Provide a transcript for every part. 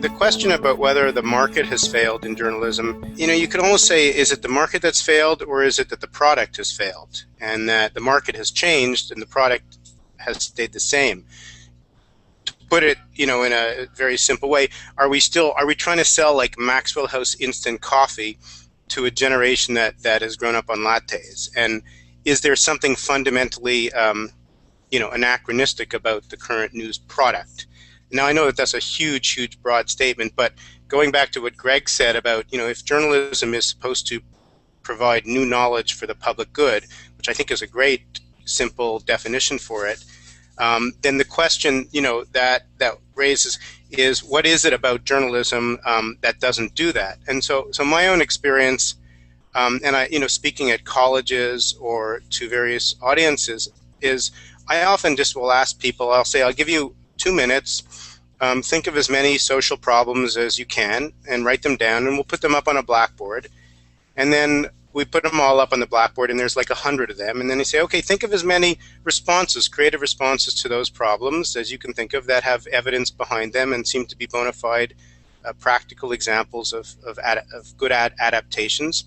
The question about whether the market has failed in journalism, you could almost say, is it the market that's failed, or is it that the product has failed and that the market has changed and the product has stayed the same? To put it, in a very simple way, are we trying to sell like Maxwell House instant coffee to a generation that has grown up on lattes? And is there something fundamentally, anachronistic about the current news product? Now, I know that that's a huge, huge, broad statement, but going back to what Gregg said about, if journalism is supposed to provide new knowledge for the public good, which I think is a great, simple definition for it, then the question, that raises is, what is it about journalism that doesn't do that? And so my own experience, and I, speaking at colleges or to various audiences, is I often just will ask people, I'll say, I'll give you 2 minutes, think of as many social problems as you can and write them down, and we'll put them up on a blackboard. And then we put them all up on the blackboard, and there's like 100 of them. And then you say, okay, think of as many responses, creative responses to those problems as you can think of that have evidence behind them and seem to be bona fide practical examples of good adaptations.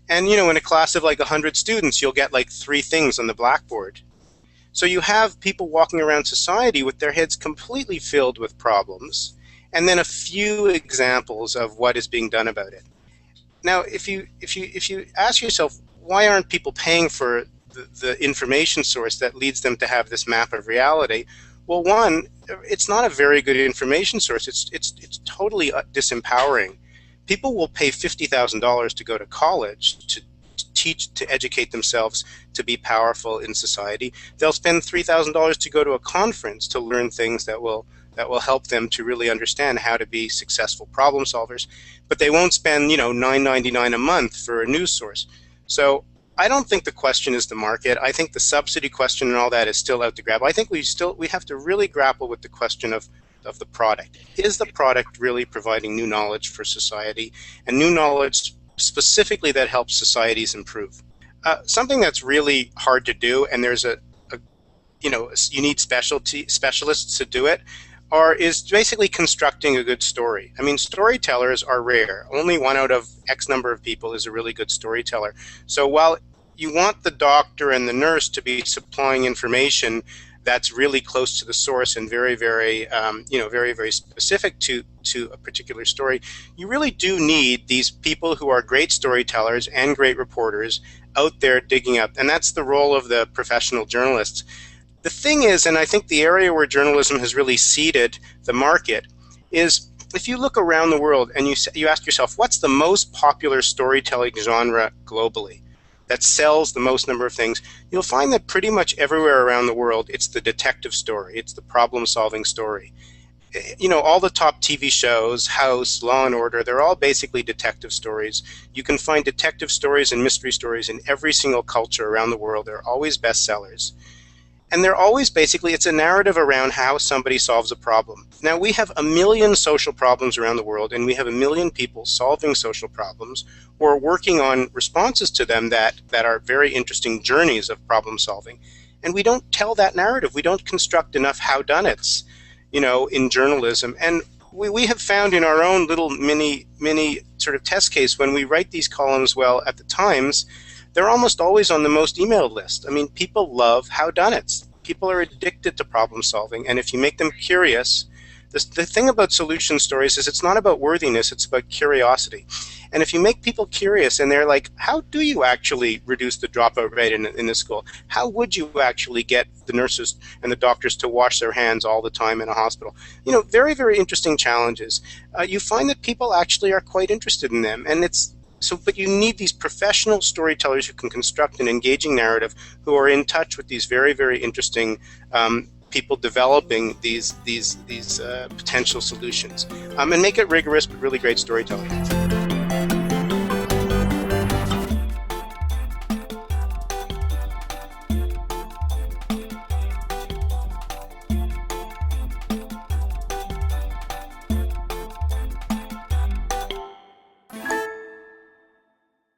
And, in a class of like 100 students, you'll get like 3 things on the blackboard. So you have people walking around society with their heads completely filled with problems, and then a few examples of what is being done about it. Now, if you ask yourself, why aren't people paying for the information source that leads them to have this map of reality? Well, one, it's not a very good information source. It's totally disempowering. People will pay $50,000 to go to college to teach, to educate themselves to be powerful in society. They'll spend $3,000 to go to a conference to learn things that will help them to really understand how to be successful problem solvers. But they won't spend, $9.99 a month for a news source. So I don't think the question is the market. I think the subsidy question and all that is still out to grab. I think we have to really grapple with the question of the product. Is the product really providing new knowledge for society, and new knowledge specifically that helps societies improve? Something that's really hard to do, and there's you need specialists to do it, is basically constructing a good story. I mean, storytellers are rare. Only 1 out of X number of people is a really good storyteller. So while you want the doctor and the nurse to be supplying information that's really close to the source and very, very, very, very specific to a particular story, you really do need these people who are great storytellers and great reporters out there digging up. And that's the role of the professional journalists. The thing is, and I think the area where journalism has really seeded the market, is if you look around the world and you ask yourself, what's the most popular storytelling genre globally that sells the most number of things, you'll find that pretty much everywhere around the world, it's the detective story. It's the problem-solving story. All the top TV shows, House, Law and Order, they're all basically detective stories. You can find detective stories and mystery stories in every single culture around the world. They're always bestsellers. And they're always basically, it's a narrative around how somebody solves a problem. Now, we have 1 million social problems around the world, and we have 1 million people solving social problems or working on responses to them that are very interesting journeys of problem solving. And we don't tell that narrative. We don't construct enough howdoneits, in journalism. And we have found in our own little mini sort of test case, when we write these columns, well, at the Times, they're almost always on the most emailed list. I mean, people love howdoneits. People are addicted to problem solving, and if you make them curious, the thing about solution stories is it's not about worthiness, it's about curiosity. And if you make people curious and they're like, how do you actually reduce the dropout rate in the school? How would you actually get the nurses and the doctors to wash their hands all the time in a hospital? Very, very interesting challenges. You find that people actually are quite interested in them, and but you need these professional storytellers who can construct an engaging narrative, who are in touch with these very, very interesting people developing these potential solutions, and make it rigorous but really great storytelling.